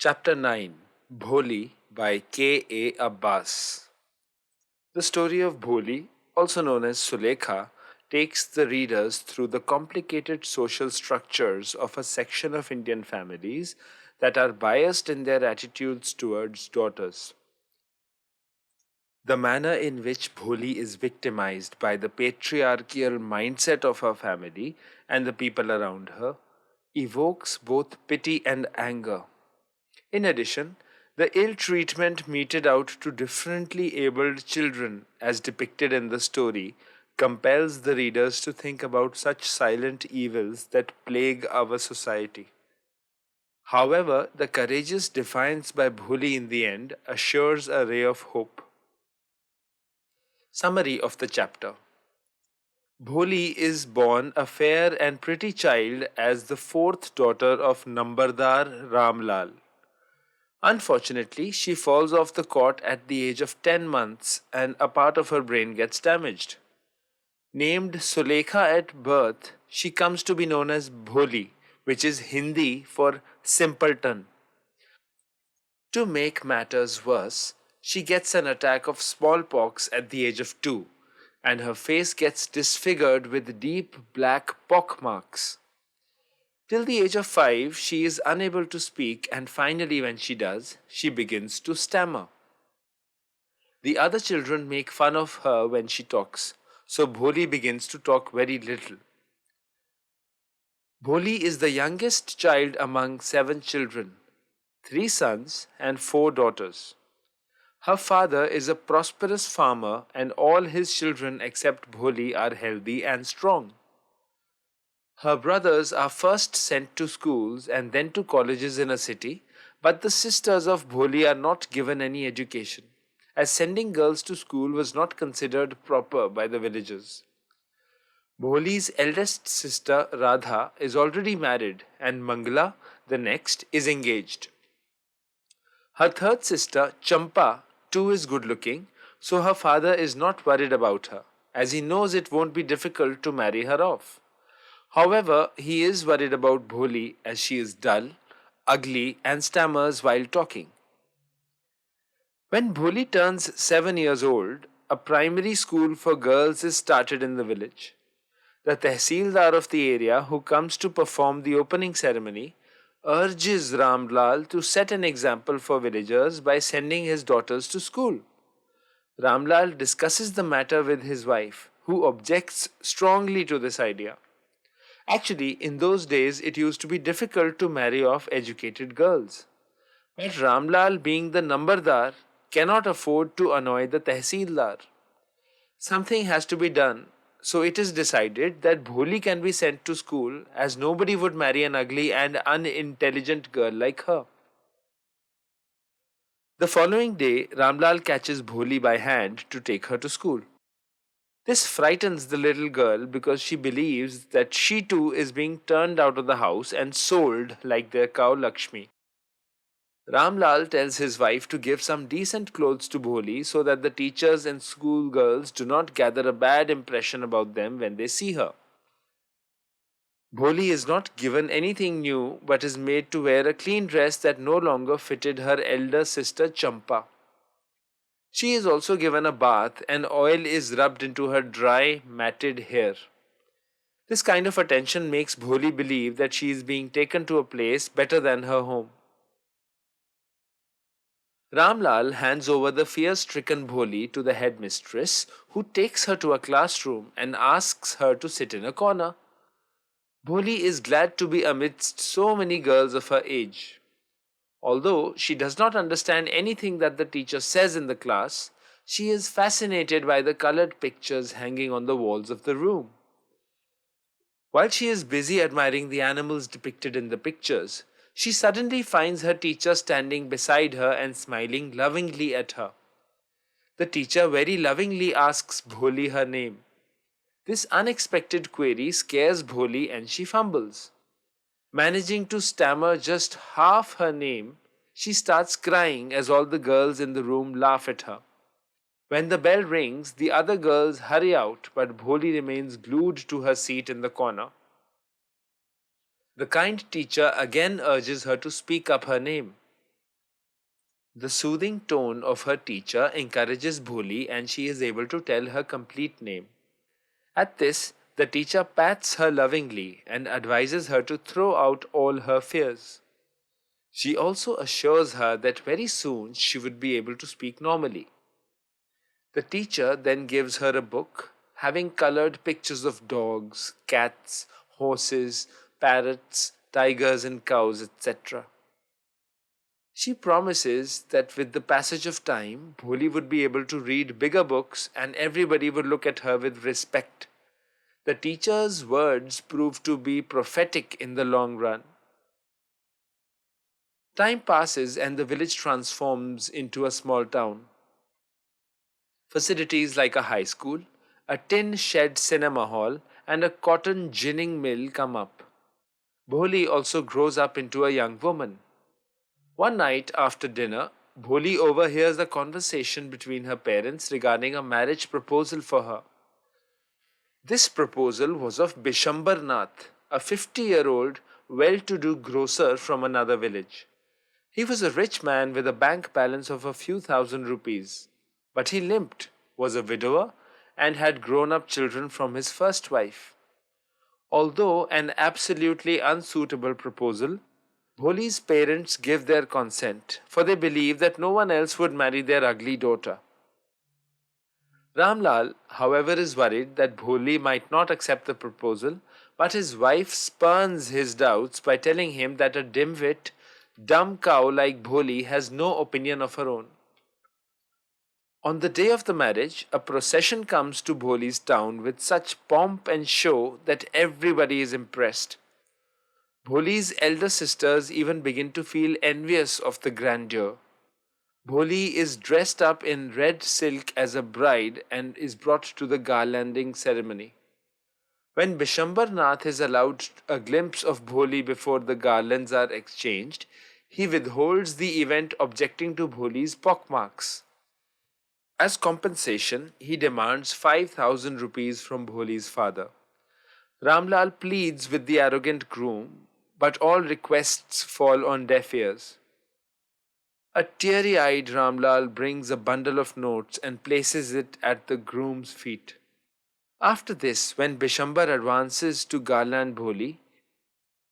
Chapter 9 Bholi by K. A. Abbas. The story of Bholi, also known as Sulekha, takes the readers through the complicated social structures of a section of Indian families that are biased in their attitudes towards daughters. The manner in which Bholi is victimized by the patriarchal mindset of her family and the people around her evokes both pity and anger. In addition, the ill treatment meted out to differently abled children, as depicted in the story, compels the readers to think about such silent evils that plague our society. However, the courageous defiance by Bholi in the end assures a ray of hope. Summary of the chapter: Bholi is born a fair and pretty child as the fourth daughter of Nambardar Ramlal. Unfortunately, she falls off the cot at the age of 10 months and a part of her brain gets damaged. Named Sulekha at birth, she comes to be known as Bholi, which is Hindi for simpleton. To make matters worse, she gets an attack of smallpox at the age of 2, and her face gets disfigured with deep black pock marks. Till the age of 5, she is unable to speak, and finally, when she does, she begins to stammer. The other children make fun of her when she talks, so Bholi begins to talk very little. Bholi is the youngest child among 7 children, 3 sons and 4 daughters. Her father is a prosperous farmer, and all his children except Bholi are healthy and strong. Her brothers are first sent to schools and then to colleges in a city, but the sisters of Bholi are not given any education, as sending girls to school was not considered proper by the villagers. Bholi's eldest sister Radha is already married, and Mangala, the next, is engaged. Her third sister Champa too is good looking, so her father is not worried about her, as he knows it won't be difficult to marry her off. However, he is worried about Bholi as she is dull, ugly, and stammers while talking. When Bholi turns 7 years old, a primary school for girls is started in the village. The Tehsildar of the area, who comes to perform the opening ceremony, urges Ramlal to set an example for villagers by sending his daughters to school. Ramlal discusses the matter with his wife, who objects strongly to this idea. Actually, in those days, it used to be difficult to marry off educated girls. But Ramlal, being the Nambardar, cannot afford to annoy the Tehsildar. Something has to be done, so it is decided that Bholi can be sent to school, as nobody would marry an ugly and unintelligent girl like her. The following day, Ramlal catches Bholi by hand to take her to school. This frightens the little girl because she believes that she too is being turned out of the house and sold like their cow Lakshmi. Ramlal tells his wife to give some decent clothes to Bholi so that the teachers and schoolgirls do not gather a bad impression about them when they see her. Bholi is not given anything new but is made to wear a clean dress that no longer fitted her elder sister Champa. She is also given a bath and oil is rubbed into her dry, matted hair. This kind of attention makes Bholi believe that she is being taken to a place better than her home. Ramlal hands over the fear-stricken Bholi to the headmistress, who takes her to a classroom and asks her to sit in a corner. Bholi is glad to be amidst so many girls of her age. Although she does not understand anything that the teacher says in the class, she is fascinated by the colored pictures hanging on the walls of the room. While she is busy admiring the animals depicted in the pictures, she suddenly finds her teacher standing beside her and smiling lovingly at her. The teacher very lovingly asks Bholi her name. This unexpected query scares Bholi and she fumbles. Managing to stammer just half her name, she starts crying as all the girls in the room laugh at her. When the bell rings, the other girls hurry out, but Bholi remains glued to her seat in the corner. The kind teacher again urges her to speak up her name. The soothing tone of her teacher encourages Bholi and she is able to tell her complete name. At this, the teacher pats her lovingly and advises her to throw out all her fears. She also assures her that very soon she would be able to speak normally. The teacher then gives her a book having colored pictures of dogs, cats, horses, parrots, tigers, and cows, etc. She promises that with the passage of time, Bholi would be able to read bigger books and everybody would look at her with respect. The teacher's words prove to be prophetic in the long run. Time passes and the village transforms into a small town. Facilities like a high school, a tin shed cinema hall, and a cotton ginning mill come up. Bholi also grows up into a young woman. One night after dinner, Bholi overhears a conversation between her parents regarding a marriage proposal for her. This proposal was of Bishambar Nath, a 50-year-old, well to do grocer from another village. He was a rich man with a bank balance of a few thousand rupees, but he limped, was a widower, and had grown up children from his first wife. Although an absolutely unsuitable proposal, Bholi's parents give their consent, for they believe that no one else would marry their ugly daughter. Ramlal, however, is worried that Bholi might not accept the proposal, but his wife spurns his doubts by telling him that a dim-wit, dumb cow like Bholi has no opinion of her own. On the day of the marriage, a procession comes to Bholi's town with such pomp and show that everybody is impressed. Bholi's elder sisters even begin to feel envious of the grandeur. Bholi is dressed up in red silk as a bride and is brought to the garlanding ceremony. When Bishambar Nath is allowed a glimpse of Bholi before the garlands are exchanged, he withholds the event, objecting to Bholi's pockmarks. As compensation, he demands 5,000 rupees from Bholi's father. Ramlal pleads with the arrogant groom, but all requests fall on deaf ears. A teary-eyed Ramlal brings a bundle of notes and places it at the groom's feet. After this, when Bishambar advances to garland Bholi,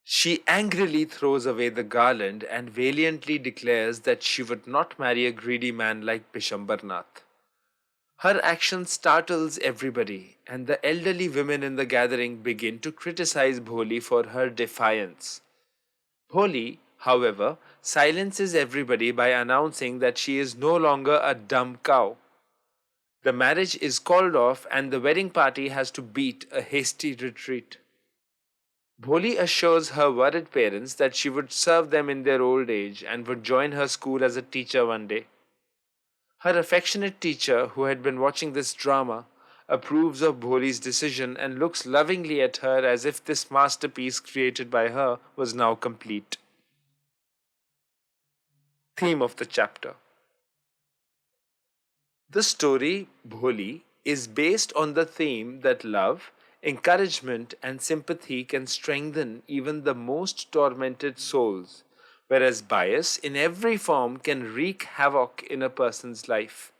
she angrily throws away the garland and valiantly declares that she would not marry a greedy man like Bishambar Nath. Her action startles everybody, and the elderly women in the gathering begin to criticize Bholi for her defiance. Bholi, however, silences everybody by announcing that she is no longer a dumb cow. The marriage is called off and the wedding party has to beat a hasty retreat. Bholi assures her worried parents that she would serve them in their old age and would join her school as a teacher one day. Her affectionate teacher, who had been watching this drama, approves of Bholi's decision and looks lovingly at her as if this masterpiece created by her was now complete. Theme of the chapter. The story, Bholi, is based on the theme that love, encouragement, and sympathy can strengthen even the most tormented souls, whereas bias in every form can wreak havoc in a person's life.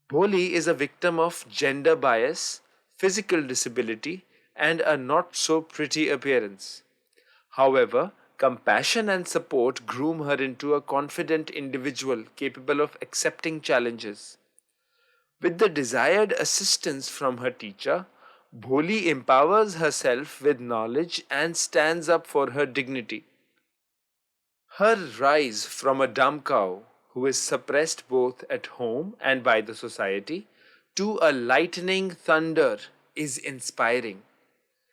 Bholi is a victim of gender bias, physical disability, and a not so pretty appearance. However, compassion and support groom her into a confident individual capable of accepting challenges. With the desired assistance from her teacher, Bholi empowers herself with knowledge and stands up for her dignity. Her rise from a dumb cow who is suppressed both at home and by the society to a lightning thunder is inspiring.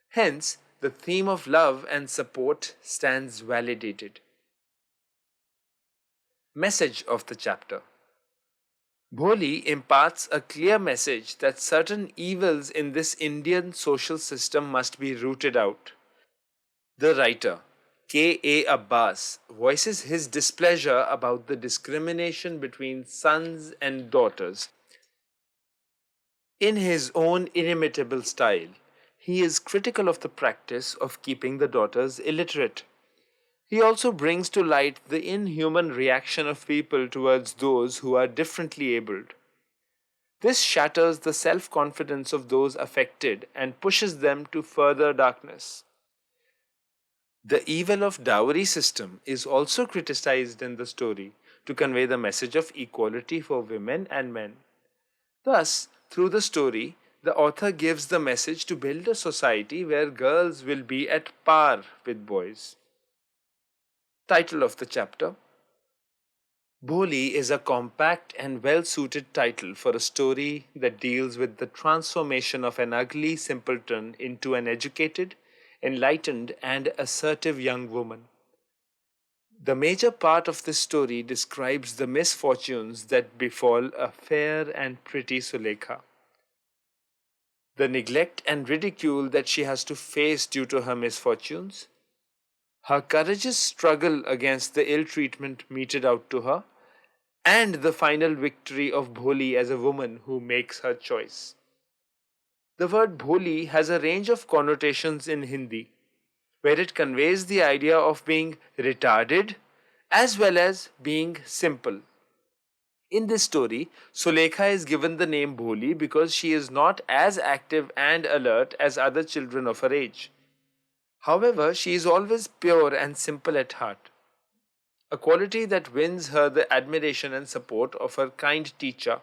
Hence, the theme of love and support stands validated. Message of the chapter. Bholi imparts a clear message that certain evils in this Indian social system must be rooted out. The writer, K.A. Abbas, voices his displeasure about the discrimination between sons and daughters. In his own inimitable style, he is critical of the practice of keeping the daughters illiterate. He also brings to light the inhuman reaction of people towards those who are differently abled. This shatters the self confidence of those affected and pushes them to further darkness. The evil of dowry system is also criticized in the story to convey the message of equality for women and men. Thus, through the story, the author gives the message to build a society where girls will be at par with boys. Title of the chapter: Bholi is a compact and well suited title for a story that deals with the transformation of an ugly simpleton into an educated, enlightened, and assertive young woman. The major part of this story describes the misfortunes that befall a fair and pretty Sulekha. The neglect and ridicule that she has to face due to her misfortunes, her courageous struggle against the ill treatment meted out to her, and the final victory of Bholi as a woman who makes her choice. The word Bholi has a range of connotations in Hindi, where it conveys the idea of being retarded as well as being simple. In this story, Sulekha is given the name Bholi because she is not as active and alert as other children of her age. However, she is always pure and simple at heart, a quality that wins her the admiration and support of her kind teacher.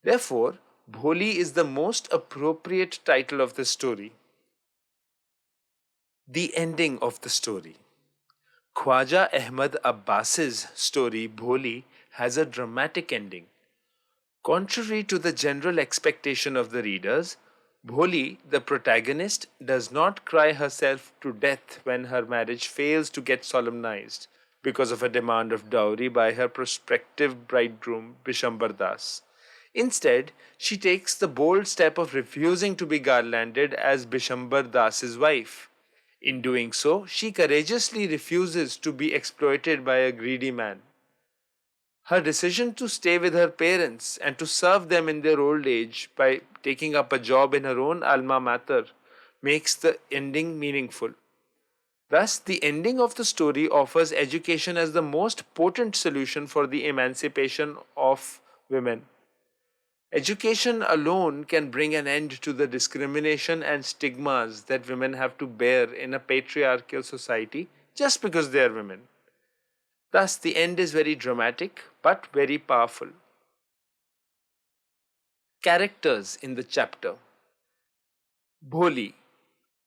Therefore, Bholi is the most appropriate title of the story. The ending of the story. Khwaja Ahmad Abbas's story Bholi has a dramatic ending. Contrary to the general expectation of the readers, Bholi, the protagonist, does not cry herself to death when her marriage fails to get solemnized because of a demand of dowry by her prospective bridegroom Bishambar Das. Instead, she takes the bold step of refusing to be garlanded as Bishambar Das's wife. In doing so, she courageously refuses to be exploited by a greedy man. Her decision to stay with her parents and to serve them in their old age by taking up a job in her own alma mater makes the ending meaningful. Thus, the ending of the story offers education as the most potent solution for the emancipation of women. Education alone can bring an end to the discrimination and stigmas that women have to bear in a patriarchal society just because they are women. Thus, the end is very dramatic but very powerful. Characters in the chapter. Bholi.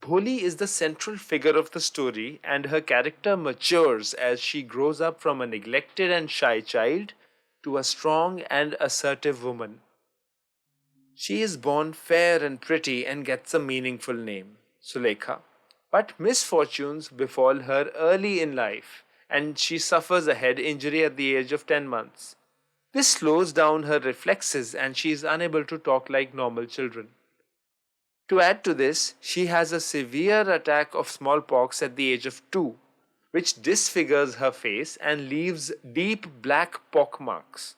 Bholi is the central figure of the story, and her character matures as she grows up from a neglected and shy child to a strong and assertive woman. She is born fair and pretty and gets a meaningful name, Sulekha. But misfortunes befall her early in life, and she suffers a head injury at the age of 10 months. This slows down her reflexes and she is unable to talk like normal children. To add to this, she has a severe attack of smallpox at the age of 2, which disfigures her face and leaves deep black pock marks.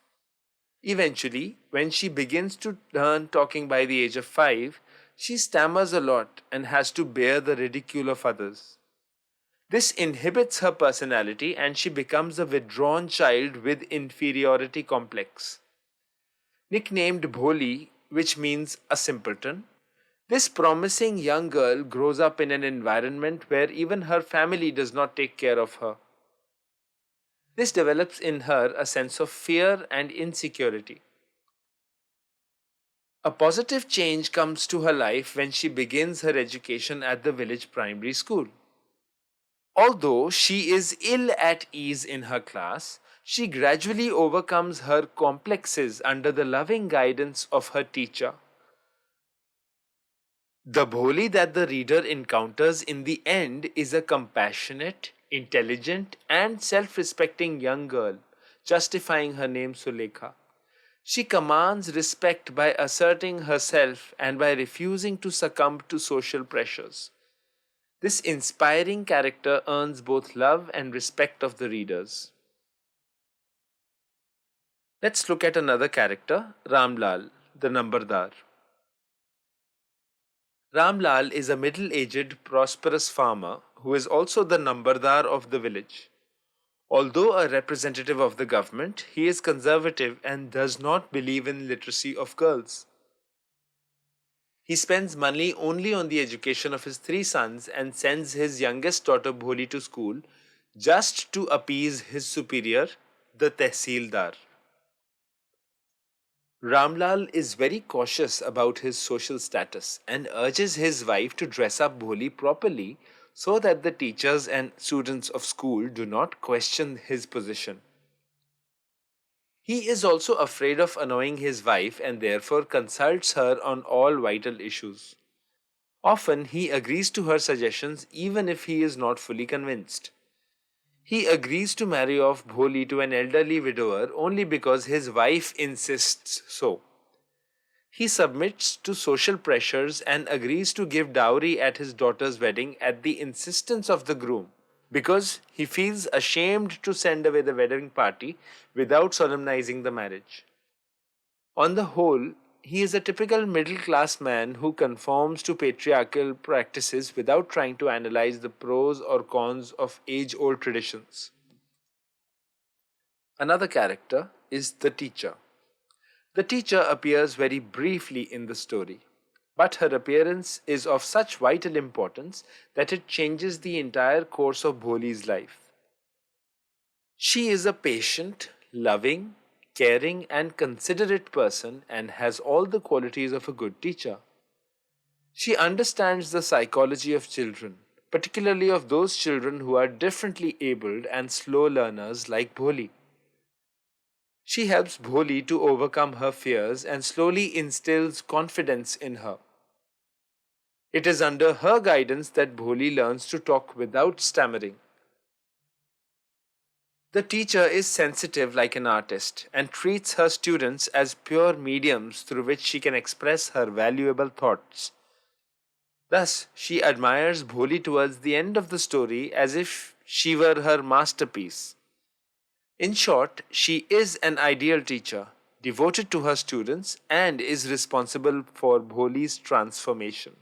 Eventually, when she begins to learn talking by the age of 5, she stammers a lot and has to bear the ridicule of others. This inhibits her personality and she becomes a withdrawn child with inferiority complex. Nicknamed Bholi, which means a simpleton, this promising young girl grows up in an environment where even her family does not take care of her. This develops in her a sense of fear and insecurity. A positive change comes to her life when she begins her education at the village primary school. Although she is ill at ease in her class, she gradually overcomes her complexes under the loving guidance of her teacher. The Bholi that the reader encounters in the end is a compassionate, intelligent, and self respecting young girl, justifying her name Sulekha. She commands respect by asserting herself and by refusing to succumb to social pressures. This inspiring character earns both love and respect of the readers. Let's look at another character, Ramlal, the Nambardar. Ramlal is a middle aged, prosperous farmer who is also the Nambardar of the village. Although a representative of the government, he is conservative and does not believe in literacy of girls. He spends money only on the education of his three sons and sends his youngest daughter Bholi to school just to appease his superior, the Tehsildar. Ramlal is very cautious about his social status and urges his wife to dress up Bholi properly so that the teachers and students of school do not question his position. He is also afraid of annoying his wife and therefore consults her on all vital issues. Often he agrees to her suggestions even if he is not fully convinced. He agrees to marry off Bholi to an elderly widower only because his wife insists so. He submits to social pressures and agrees to give dowry at his daughter's wedding at the insistence of the groom because he feels ashamed to send away the wedding party without solemnizing the marriage. On the whole, he is a typical middle class man who conforms to patriarchal practices without trying to analyze the pros or cons of age old traditions. Another character is the teacher. The teacher appears very briefly in the story, but her appearance is of such vital importance that it changes the entire course of Bholi's life. She is a patient, loving, caring, and considerate person and has all the qualities of a good teacher. She understands the psychology of children, particularly of those children who are differently abled and slow learners like Bholi. She helps Bholi to overcome her fears and slowly instills confidence in her. It is under her guidance that Bholi learns to talk without stammering. The teacher is sensitive like an artist and treats her students as pure mediums through which she can express her valuable thoughts. Thus, she admires Bholi towards the end of the story as if she were her masterpiece. In short, she is an ideal teacher, devoted to her students, and is responsible for Bholi's transformation.